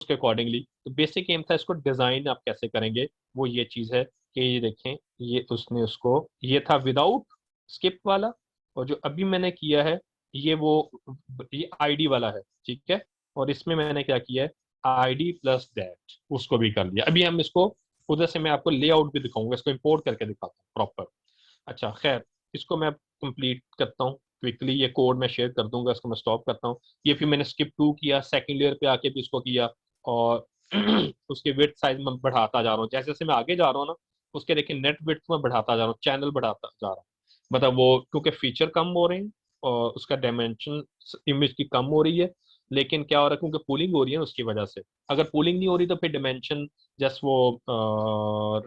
उसके अकॉर्डिंगली। तो basic M था इसको डिजाइन आप कैसे करेंगे, वो ये चीज है कि ये देखें, ये उसने उसको, ये था विदाउट स्किप वाला, और जो अभी मैंने किया है ये वो, ये आईडी वाला है, ठीक है। और इसमें मैंने क्या किया है, आईडी प्लस दैट उसको भी कर लिया। अभी हम इसको उधर से मैं आपको लेआउट भी दिखाऊंगा, इसको इंपोर्ट करके दिखाता हूँ प्रॉपर। अच्छा खैर, इसको मैं कंप्लीट करता हूँ क्विकली, ये कोड मैं शेयर कर दूंगा, इसको मैं स्टॉप करता हूँ। ये फिर मैंने स्किप टू किया, सेकंड लेयर पे आके भी इसको किया, और उसके विड्थ साइज में बढ़ाता जा रहा हूँ, जैसे जैसे मैं आगे जा रहा हूँ ना, उसके देखिए नेट विड्थ में बढ़ाता जा रहा हूँ, चैनल बढ़ाता जा रहा हूँ। मतलब वो क्योंकि फीचर कम हो रहे हैं और उसका डायमेंशन इमेज की कम हो रही है, लेकिन क्या हो रहा है क्योंकि पूलिंग हो रही है ना उसकी वजह से। अगर पूलिंग नहीं हो रही तो फिर डायमेंशन जस्ट वो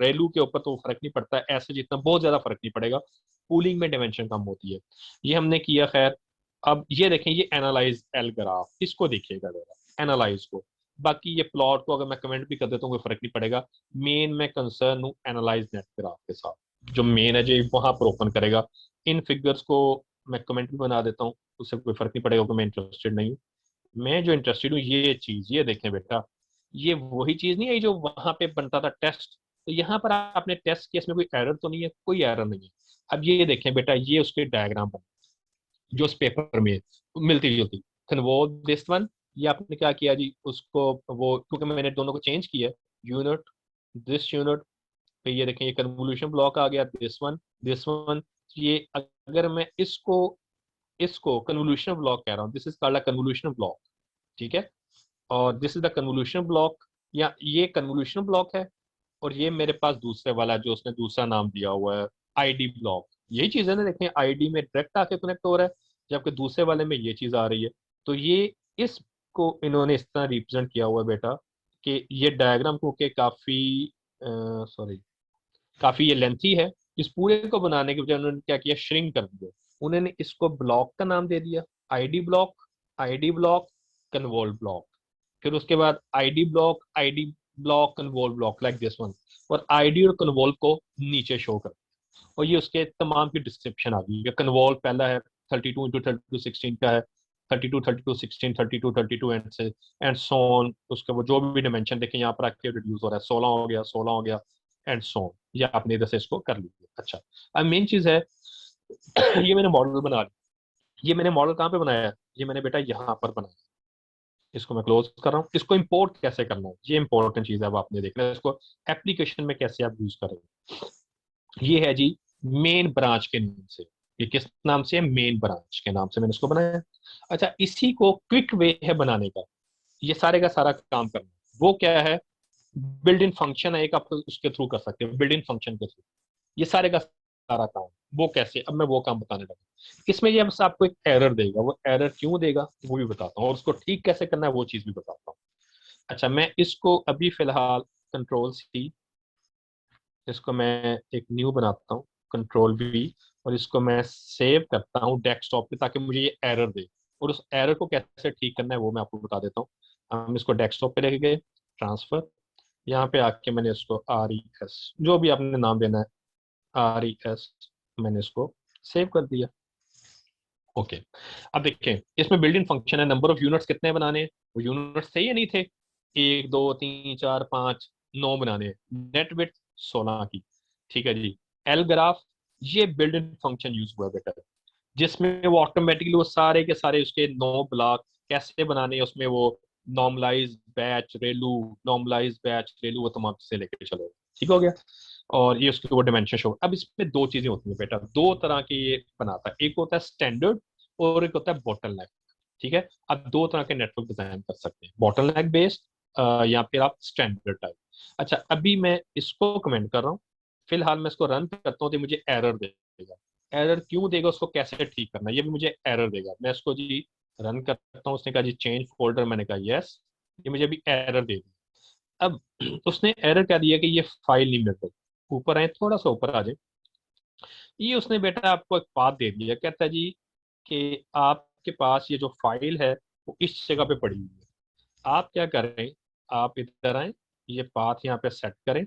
रेलू के ऊपर तो फर्क नहीं पड़ता है, ऐसे जितना बहुत ज्यादा फर्क नहीं पड़ेगा, पूलिंग में डायमेंशन कम होती है। ये हमने किया खैर। अब ये देखें, ये एनालाइज एल ग्राफ, इसको देखिएगा जरा एनालाइज को। बाकी ये प्लॉट को अगर मैं कमेंट भी कर देता हूँ कोई फर्क नहीं पड़ेगा। मेन मैं कंसर्न हूँ एनालाइज नेट ग्राफ के साथ, जो मेन है जो वहां पर ओपन करेगा। इन फिगर्स को मैं कमेंट भी बना देता हूँ, उससे कोई फर्क नहीं पड़ेगा, क्योंकि मैं इंटरेस्टेड नहीं हूँ। मैं जो इंटरेस्टेड हूँ ये चीज, ये देखें बेटा, ये वही चीज नहीं है जो वहां पे बनता था टेस्ट। तो यहाँ पर आपने टेस्ट किया, इसमें कोई एरर तो नहीं है, कोई एरर नहीं है। अब ये देखें बेटा, ये उसके डायग्राम बने जो उस पेपर में मिलती जुलती। कन्वॉल्व दिस वन, ये आपने क्या किया जी, उसको वो क्योंकि मैंने दोनों को चेंज किया, यूनिट दिस यूनिट पे, ये देखें ये कन्वोल्यूशन ब्लॉक आ गया, दिस वन। ये अगर मैं इसको इसको कन्वोल्यूशन ब्लॉक कह रहा हूँ, this is called a convolution block, ठीक है। और this is the convolution block, या ये कन्वोल्यूशन ब्लॉक है। और ये मेरे पास दूसरे वाला जो उसने दूसरा नाम दिया हुआ है, आईडी ब्लॉक। यही चीज है ना, देखें आईडी में डायरेक्ट आके कनेक्ट हो रहा है, जबकि दूसरे वाले में ये चीज आ रही है। तो ये इसको इन्होंने इस तरह रिप्रेजेंट किया हुआ है बेटा, कि ये डायग्राम को के काफी सॉरी, काफी ये लेंथी है। इस पूरे को बनाने के बजाय उन्होंने क्या किया, श्रिंक कर दिया। उन्होंने इसको ब्लॉक का नाम दे दिया, ID block, ID block, convolve block. फिर उसके बाद ID block, convolve block, like this one. और आईडी और कन्वोल्व को नीचे शो कर, और ये उसके तमाम की डिस्क्रिप्शन आ गई। कन्वोल्व पहला है 32 × 32 16 का है, 32 32 16 32 32 एंड से एंड सोन, उसके वो जो भी डिमेंशन देखें यहाँ पर आके रिड्यूस हो रहा है, 16 हो गया, 16 हो गया, एंड सोन। ये आपने इधर से इसको कर लीजिए। अच्छा, अब मेन चीज है ये मैंने मॉडल बना लिया। ये मैंने मॉडल कहाँ पे बनाया है, ये मैंने बेटा यहाँ पर बनाया। इसको मैं क्लोज कर रहा हूँ। इसको इंपोर्ट कैसे करना है, ये इंपॉर्टेंट चीज है, अब आपने देखना है इसको एप्लीकेशन में कैसे आप यूज करेंगे। ये है जी मेन ब्रांच के नाम से, ये किस नाम से है, मेन ब्रांच के नाम से मैंने इसको बनाया है। अच्छा, इसी को क्विक वे है बनाने का, ये सारे का सारा काम करना। वो क्या है, बिल्ड इन फंक्शन है एक, आप उसके थ्रू कर सकते हो, बिल्ड इन फंक्शन के थ्रू ये सारे का सारा काम। वो कैसे, अब मैं वो काम बताने लगा। इसमें ये बस आपको एक एरर देगा, वो एरर क्यों देगा वो भी बताता हूँ, और उसको ठीक कैसे करना है वो चीज भी बताता हूँ। अच्छा, मैं इसको अभी फिलहाल कंट्रोल सी, इसको मैं एक न्यू बनाता हूँ, कंट्रोल वी, और इसको मैं सेव करता हूँ डेस्कटॉप पे, ताकि मुझे ये एरर दे। और उस एरर को कैसे ठीक करना है वो मैं आपको बता देता हूँ। हम इसको डेस्कटॉप पे लेके गए, ट्रांसफर, यहाँ पे आके मैंने इसको RES, जो भी आपने नाम देना है, RES, मैंने इसको सेव कर दिया। ओके, अब देखें इसमें बिल्ट इन फंक्शन है, नंबर ऑफ यूनिट्स कितने बनाने हैं, वो यूनिट्स थे या नहीं थे, 1 2 3 4 5, 9 बनाने हैं, नेट विड्थ 16 की, ठीक है जी। एल ग्राफ, ये बिल्ट इन फंक्शन यूज हुआ है बेटा, जिसमें वो ऑटोमेटिकली वो सारे के सारे उसके 9 ब्लॉक कैसे बनाने हैं, उसमें वो नॉर्मलाइज बैच रेलू, नॉर्मलाइज बैच रेलू, वो तमाम से लेके चलो, ठीक हो गया। और ये उसके वो डिमेंशन शो। अब इसमें दो चीजें होती हैं बेटा, दो तरह के ये बनाता है, एक होता है स्टैंडर्ड और एक होता है बॉटल नेक, ठीक है। अब दो तरह के नेटवर्क डिजाइन कर सकते हैं, बॉटल नेक बेस्ड या फिर आप स्टैंडर्ड टाइप। अच्छा, अभी मैं इसको कमेंट कर रहा हूँ, फिलहाल मैं इसको रन करता हूँ तो मुझे एरर देगा। एरर क्यों देगा, उसको कैसे ठीक करना है, ये भी मुझे एरर देगा। मैं इसको जी रन करता हूँ, उसने कहा जी चेंज फोल्डर, मैंने कहा यस, ये मुझे अभी एरर दे दी। अब उसने एरर क्या दिया कि ये फाइल नहीं मिल रही। ऊपर आए, थोड़ा सा ऊपर आ जाए, ये उसने बेटा आपको एक पाथ दे दिया, कहता है जी कि आपके पास ये जो फाइल है वो इस जगह पे पड़ी हुई है। आप क्या करें, आप इधर आए, ये पाथ यहाँ पे सेट करें,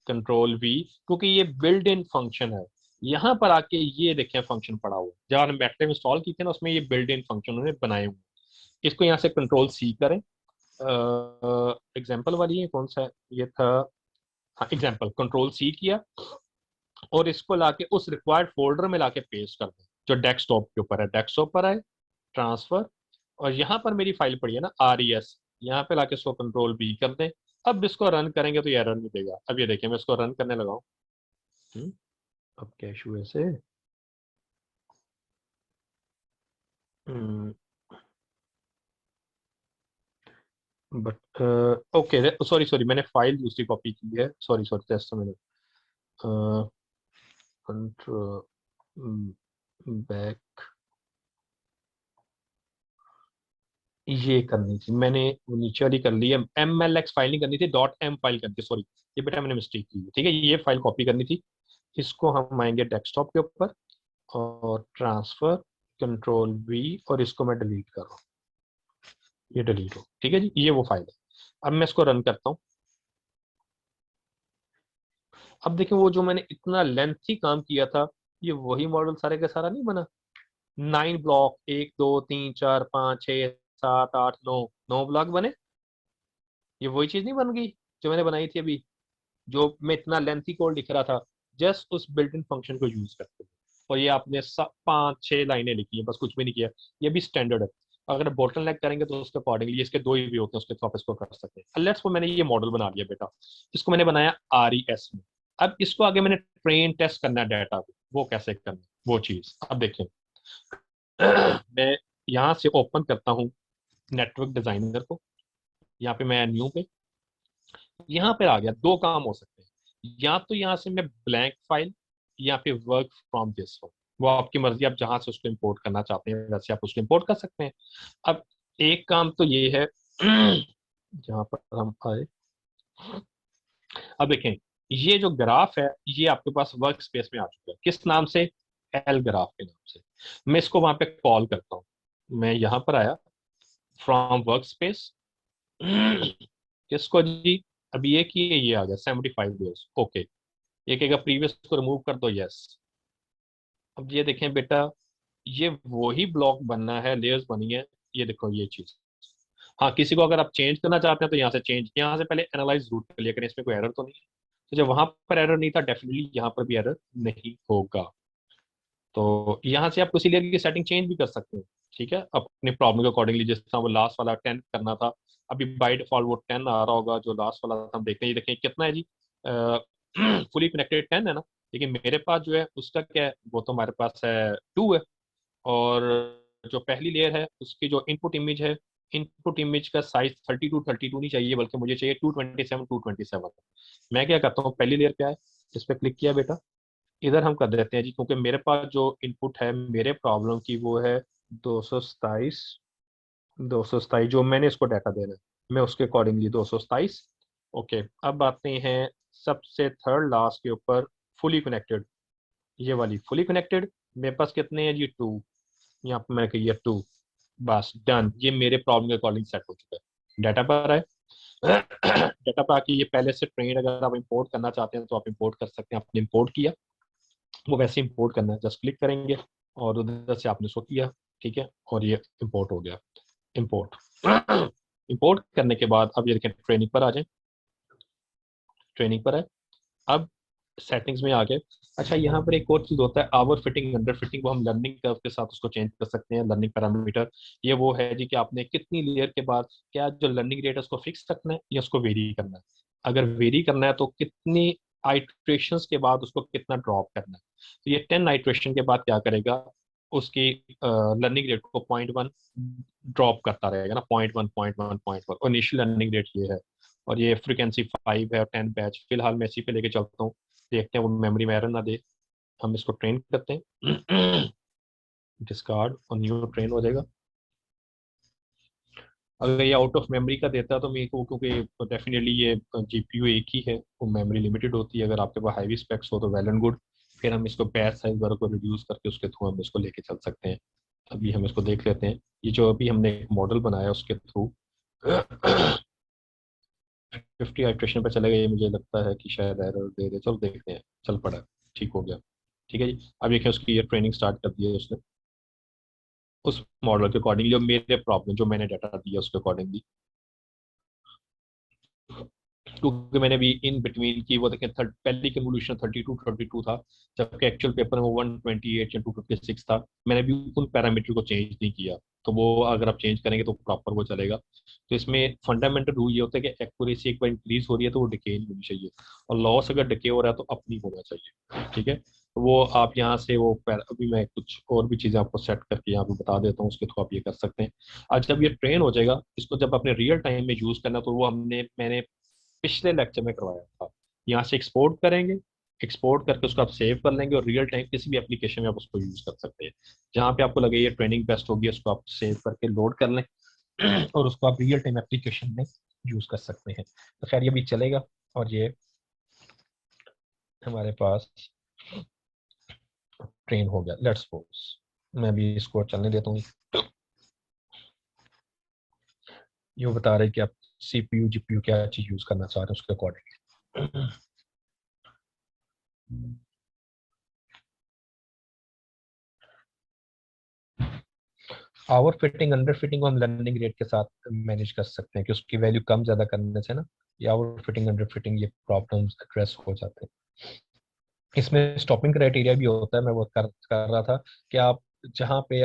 कंट्रोल वी, क्योंकि ये बिल्ड इन फंक्शन है। यहाँ पर आके ये देखें फंक्शन पड़ा हुआ है, जब हमने मैटलैब इंस्टॉल की थी ना, उसमें ये बिल्ड इन फंक्शन उन्होंने बनाए हुए हैं। इसको यहाँ से कंट्रोल सी करें, एग्जाम्पल वाली है, कौन सा है ये था, हाँ एग्जाम्पल, कंट्रोल सी किया और इसको लाके उस रिक्वायर्ड फोल्डर में लाके पेस्ट कर दें जो डेस्कटॉप के ऊपर है। डेस्कटॉप पर आए, ट्रांसफर, और यहाँ पर मेरी फाइल पड़ी है ना RES, यहाँ पे लाके इसको कंट्रोल B कर दें। अब इसको रन करेंगे तो ये एरर नहीं देगा। अब ये देखिए मैं इसको रन करने लगा हूँ। अब क्या इशू है इसे, बट ओके, सॉरी सॉरी, मैंने फाइल दूसरी कॉपी की है, सॉरी सॉरी, जस्ट मैंने कंट्रोल बैक, ये करनी थी मैंने, वो नीचे वाली कर ली है। MLX फाइल नहीं करनी थी, .m फाइल करनी थी, सॉरी, ये बेटा मैंने मिस्टेक की है। ठीक है, ये फाइल कॉपी करनी थी। इसको हम आएंगे डेस्कटॉप के ऊपर और ट्रांसफर, कंट्रोल V, और इसको मैं डिलीट कर रहा हूँ, ये डिलीट हो। ठीक है जी, ये वो फाइल है। अब मैं इसको रन करता हूँ। अब देखिए वो जो मैंने इतना लेंथी काम किया था, ये वही मॉडल सारे का सारा नहीं बना। 9 ब्लॉक, 1 2 3 4 5 6 7 8 9, 9 ब्लॉक बने। ये वही चीज नहीं बन गई जो मैंने बनाई थी अभी, जो मैं इतना लेंथी कोड लिख रहा था जस्ट उस बिल्ट इन फंक्शन को यूज करते हुए। और ये आपने 5 6 लाइनें लिखी है, बस कुछ भी नहीं किया। ये भी स्टैंडर्ड है। अगर बोटल नेक करेंगे तो उसके अकॉर्डिंगली इसके दो ही भी होते हैं, उसके तो आप इसको कर सकते हैं। लेट्स को मैंने ये मॉडल बना लिया बेटा, इसको मैंने बनाया RES में। अब इसको आगे मैंने ट्रेन टेस्ट करना है डाटा को, वो कैसे करना है वो चीज अब देखिए। मैं यहाँ से ओपन करता हूँ नेटवर्क डिजाइनर को, यहाँ पे मैं न्यू पे, यहाँ पे आ गया। दो काम हो सकते हैं, या तो यहाँ से मैं ब्लैंक फाइल, या फिर वर्क फ्रॉम दिस हो, वो आपकी मर्जी, आप जहां से उसको इंपोर्ट करना चाहते हैं वैसे आप उसको इंपोर्ट कर सकते हैं। अब एक काम तो ये है, जहां पर हम आए, अब देखें, ये जो ग्राफ है ये आपके पास वर्क स्पेस में आ चुका है, किस नाम से, एल ग्राफ के नाम से। मैं इसको वहां पे कॉल करता हूँ। मैं यहाँ पर आया, फ्रॉम वर्क स्पेस, किसको जी, अब ये की ये आ गया 75 डेज, ओके। ये कहेगा प्रीवियस को रिमूव कर दो, यस। अब ये देखें बेटा, ये वही ब्लॉक बनना है, लेयर्स बनी है, ये देखो ये चीज। हाँ, किसी को अगर आप चेंज करना चाहते हैं तो यहाँ से चेंज, यहाँ से पहले एनालाइज रूट कर लिया करें, इसमें कोई एरर तो नहीं है। तो जब वहां पर एरर नहीं था, डेफिनेटली यहाँ पर भी एरर नहीं होगा। तो यहाँ से आप किसी लेयर की सेटिंग चेंज भी कर सकते हैं, ठीक है, अपने प्रॉब्लम के अकॉर्डिंगली। जिस तरह वो लास्ट वाला 10 करना था, अभी बाई डिफॉल्ट वो 10 आ रहा होगा, जो लास्ट वाला था हम देखते हैं। ये देखें कितना है जी, फुली कनेक्टेड 10 है ना, लेकिन मेरे पास जो है उसका क्या है, वो तो हमारे पास है 2 है। और जो पहली लेयर है उसकी जो इनपुट इमेज है, इनपुट इमेज का साइज 32 नहीं चाहिए, बल्कि मुझे चाहिए 227 मैं क्या करता हूँ, पहली लेयर क्या है, इस पर क्लिक किया बेटा, इधर हम कर देते हैं जी, क्योंकि मेरे पास जो इनपुट है मेरे प्रॉब्लम की वो है 227, 227 जो मैंने इसको डाटा देना है, मैं उसके अकॉर्डिंगली 227। ओके, अब आते हैं सबसे थर्ड लास्ट के ऊपर, फुली कनेक्टेड, ये वाली फुली कनेक्टेड। मेरे पास कितने हैं जी, 2, यहाँ पे मैंने कही है 2, बस डन, ये मेरे प्रॉब्लम के अकॉर्डिंग सेट हो चुका है। डाटा पर है, डाटा पर आके ये पहले से ट्रेन, अगर आप इंपोर्ट करना चाहते हैं तो आप इंपोर्ट कर सकते हैं। आपने इंपोर्ट किया, वो वैसे इंपोर्ट करना है, जस्ट क्लिक करेंगे और उधर से आपने उसको किया, ठीक है, और ये इंपोर्ट हो गया। इंपोर्ट, इंपोर्ट करने के बाद अब ये देखें, ट्रेनिंग पर आ जाए, ट्रेनिंग पर है। अब सेटिंग्स में आ गए। अच्छा, यहाँ पर एक और चीज होता है, आवर फिटिंग अंडर फिटिंग, वो हम लर्निंग कर्व के साथ उसको चेंज कर सकते हैं, लर्निंग पैरामीटर। ये वो है जी कि आपने कितनी लेयर के बाद क्या जो लर्निंग रेट है उसको फिक्स रखना है या उसको वेरी करना है। अगर वेरी करना है तो कितनी आइट्रेशंस के बाद उसको कितना ड्रॉप करना है। तो ये 10 आइट्रेशन के बाद क्या करेगा, उसकी लर्निंग रेट को 0.1 ड्रॉप करता रहेगा ना, 0.1 0.1 0.1, और इनिशियल लर्निंग रेट ये है। और ये फ्रीक्वेंसी 5 है और 10 बैच, फिलहाल मैं इसी पे लेके चलता हूँ, देखते हैं वो मेमोरी में एरर ना दे। हम इसको ट्रेन करते हैं, डिस्कार्ड और न्यू ट्रेन हो जाएगा। अगर ये आउट ऑफ मेमोरी का देता है तो मेरे को, क्योंकि डेफिनेटली ये GPU एक ही है, वो मेमोरी लिमिटेड होती है। अगर आपके पास हैवी स्पेक्स हो तो वेल एंड गुड, फिर हम इसको बैच साइज वगैरह को रिड्यूस करके उसके थ्रू हम इसको लेके चल सकते हैं। अभी हम इसको देख लेते हैं, ये जो अभी हमने एक मॉडल बनाया उसके थ्रू 50 आइट्रेशन पे चलेगा, ये मुझे लगता है कि शायद एरर दे दे, चलो देखते हैं, चल पड़ा, ठीक हो गया। ठीक है जी, अब देखिए उसकी ये ट्रेनिंग स्टार्ट कर दी है उसने, उस मॉडल के अकॉर्डिंगली, और मेरे प्रॉब्लम जो मैंने डाटा दिया उसके अकॉर्डिंगली। क्योंकि मैंने भी इन बिटवीन की वो देखें पहली कन्वोल्यूशन 32 था, जबकि एक्चुअल पेपर में वो 128 या 256 था। मैंने भी उन पैरामीटर को चेंज नहीं किया, तो वो अगर आप चेंज करेंगे तो प्रॉपर वो चलेगा। तो इसमें फंडामेंटल रूल ये होता है कि एक्यूरेसी एक बार इंक्रीज हो रही है तो वो डिके नहीं होनी चाहिए, और लॉस अगर डिके हो रहा है तो अप नहीं होना चाहिए। ठीक है, तो वो आप यहाँ से अभी मैं कुछ और भी चीज़ें आपको सेट करके यहाँ पे बता देता हूँ, उसके थ्रू आप ये कर सकते हैं। आज जब ये ट्रेन हो जाएगा, इसको जब अपने रियल टाइम में यूज करना, तो वो मैंने पिछले लेक्चर में करवाया था। यहाँ से एक्सपोर्ट करेंगे, एक्सपोर्ट करके उसको आप सेव कर लेंगे, और रियल टाइम किसी भी एप्लीकेशन में आप उसको यूज कर सकते हैं। जहाँ पे आपको लगे ये ट्रेनिंग बेस्ट होगी, उसको आप सेव करके लोड कर लें और उसको आप रियल टाइम एप्लीकेशन में यूज कर सकते हैं। तो खैर ये भी चलेगा। और ये हमारे पास ट्रेन हो गया। लेट्स सपोज मैं भी इसको चलने देता हूँ। ये बता रहे कि आप सीपीयू जीपीयू क्या चीज यूज करना चाह रहे हैं उसके according. Overfitting underfitting हम लर्निंग रेट के साथ मैनेज कर सकते हैं कि उसकी वैल्यू कम ज्यादा करने से ना, ये आवर फिटिंग अंडर फिटिंग ये प्रॉब्लम्स एड्रेस हो जाते हैं। इसमें स्टॉपिंग क्राइटेरिया भी होता है, मैं वो कर रहा था कि आप जहाँ पे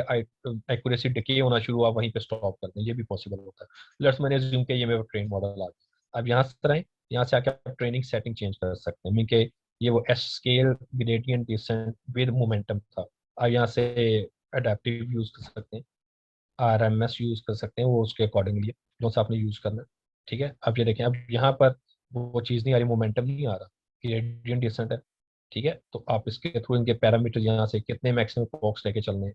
एक्यूरेसी डिके होना शुरू हुआ वहीं पे स्टॉप कर दें, ये भी पॉसिबल होता है। लेट्स मैंने अज्यूम कि ये मेरा ट्रेन मॉडल आ गया। अब यहाँ से आए, यहाँ से आके आप ट्रेनिंग सेटिंग चेंज कर सकते हैं। मीन के ये वो S scale gradient descent with momentum था, अब यहाँ से अडेप्टिव यूज कर सकते हैं, आरएमएस यूज कर सकते हैं, वो उसके अकॉर्डिंगली जो सा आपने यूज करना है। ठीक है, अब ये देखें, अब यहाँ पर वो चीज़ नहीं आ रही, मोमेंटम नहीं आ रहा, ग्रेडियंट डिसेंट है। ठीक है, तो आप इसके थ्रू इनके पैरामीटर यहाँ से कितने मैक्सिमम बॉक्स लेके चलने हैं,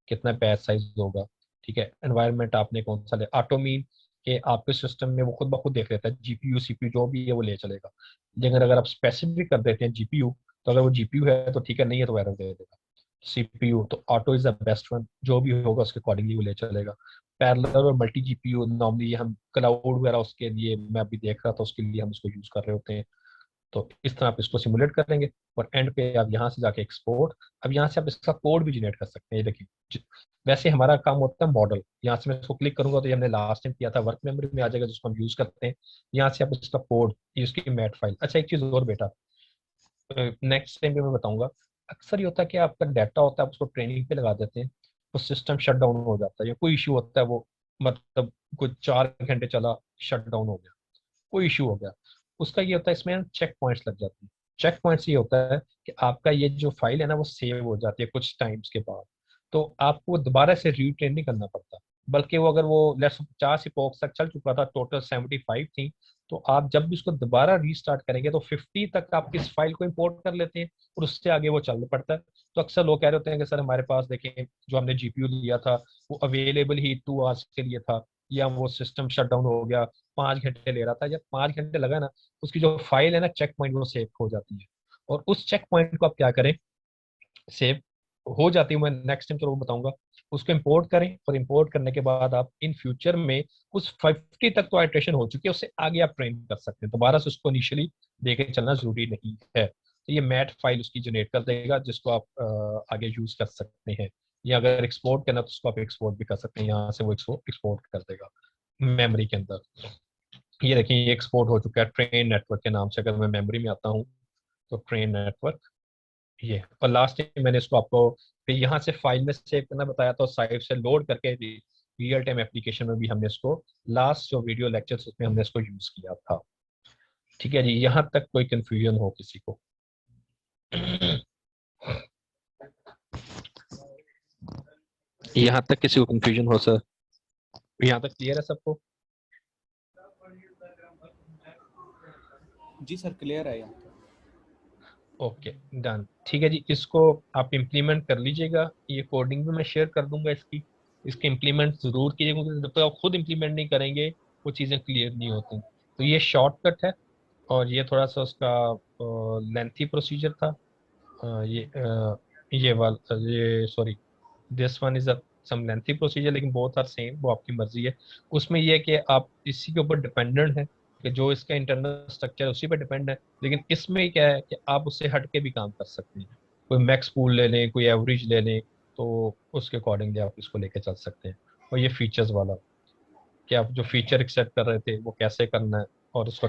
कितना बैच साइज होगा। ठीक है, एनवायरनमेंट आपने कौन सा ले, ऑटो मीन के आपके सिस्टम में वो खुद ब खुद देख लेता है, जीपीयू सीपीयू जो भी है वो ले चलेगा। लेकिन अगर आप स्पेसिफिक कर देते हैं जीपीयू, तो अगर वो जीपीयू है तो ठीक है, नहीं है तो एरर दे देगा। सीपीयू तो auto is the best one, जो भी होगा उसके अकॉर्डिंगली वो ले चलेगा। पैरेलल और मल्टी जीपीयू नॉर्मली हम क्लाउड वगैरह उसके लिए, मैं अभी देख रहा था उसके लिए हम उसको यूज कर रहे होते हैं। तो इस तरह आप इसको सिमुलेट करेंगे, और एंड पे आप यहाँ से जाके एक्सपोर्ट, अब यहाँ से आप इसका कोड भी जनरेट कर सकते हैं। ये देखिए, वैसे हमारा काम होता है मॉडल, यहाँ से मैं इसको क्लिक करूंगा तो ये हमने लास्ट टाइम किया था, वर्क मेमोरी में आ जाएगा जिसको हम यूज करते हैं। यहाँ से आप इसका कोड, इसकी मैट फाइल। अच्छा एक चीज और बेटा, नेक्स्ट टाइम पे मैं बताऊंगा। अक्सर ये होता है कि आपका डाटा होता है, आप उसको ट्रेनिंग पे लगा देते हैं, वो सिस्टम शट डाउन हो जाता है, या कोई इशू होता है, वो मतलब कुछ 4 घंटे चला, शट डाउन हो गया, कोई इशू हो गया। उसका ये होता है, इसमें चेक पॉइंट्स लग जाते हैं। चेक पॉइंट्स ये होता है कि आपका ये जो फाइल है ना वो सेव हो जाती है कुछ टाइम्स के बाद, तो आपको दोबारा से रीट्रेन नहीं करना पड़ता। बल्कि वो अगर वो लेट्स 50 इपॉक्स तक चल चुका था, टोटल 75 थी, तो आप जब भी उसको दोबारा रीस्टार्ट करेंगे तो 50 तक आप इस फाइल को इंपोर्ट कर लेते हैं, और उससे आगे वो चल पड़ता है। तो अक्सर लोग कह रहे होते हैं कि सर हमारे पास देखें जो हमने जीपीयू लिया था वो अवेलेबल ही 2 आवर्स के लिए था, या वो सिस्टम शट डाउन हो गया, 5 घंटे ले रहा था। जब 5 घंटे लगा ना, उसकी जो फाइल है ना चेक पॉइंट वो सेव हो जाती है। और उस चेक पॉइंट को आप क्या करें, सेव हो जाती है, मैं नेक्स्ट टाइम जरूर बताऊंगा। उसको इंपोर्ट करें, और इंपोर्ट करने के बाद आप इन फ्यूचर में उस 50 तक तो आइट्रेशन हो चुकी है, उससे आगे आप ट्रेन कर सकते हैं, दोबारा से उसको इनिशियली देके चलना जरूरी नहीं है। तो ये मैट फाइल उसकी जनरेट कर देगा, जिसको आप आगे यूज कर सकते हैं, या अगर एक्सपोर्ट करना तो उसको आप एक्सपोर्ट भी कर सकते हैं, यहाँ से वो एक्सपोर्ट कर देगा मेमोरी के अंदर। ये देखिए, ये एक्सपोर्ट हो चुका है ट्रेन नेटवर्क के नाम से। अगर मैं मेमोरी में आता हूँ तो ट्रेन नेटवर्क, ये, और लास्ट टाइम मैंने इसको आपको फिर यहाँ से फाइल में सेव करना बताया था, साइड से लोड करके रियल टाइम एप्लीकेशन में भी हमने इसको, लास्ट जो वीडियो लेक्चर उसमें हमने इसको यूज किया था। ठीक है जी, यहाँ तक कोई कंफ्यूजन हो किसी को? यहाँ तक किसी को कंफ्यूजन हो सर? यहाँ तक क्लियर है सबको? जी सर, क्लियर है यहाँ। Okay, done. ठीक है जी, इसको आप इम्प्लीमेंट कर लीजिएगा, ये कोडिंग भी मैं शेयर कर दूंगा इसकी, इसके इम्प्लीमेंट जरूर कीजिएगा, क्योंकि जब तक आप खुद इम्प्लीमेंट नहीं करेंगे वो चीज़ें क्लियर नहीं होती। तो ये शॉर्टकट है, और ये थोड़ा सा उसका लेंथी प्रोसीजर था। ये वाला, ये sorry, this one is a some lengthy procedure, लेकिन बोथ आर सेम, वो आपकी मर्जी है। उसमें ये है कि आप इसी के ऊपर डिपेंडेंट है, कि जो इसका इंटरनल स्ट्रक्चर है उसी पर डिपेंड है। लेकिन इसमें क्या है कि आप उससे हट के भी काम कर सकते हैं, कोई मैक्स पूल ले लें, कोई एवरेज ले लें, तो उसके अकॉर्डिंगली आप इसको लेके चल सकते हैं। और ये फीचर्स वाला, कि आप जो फीचर एक्सेप्ट कर रहे थे वो कैसे करना है, और उसका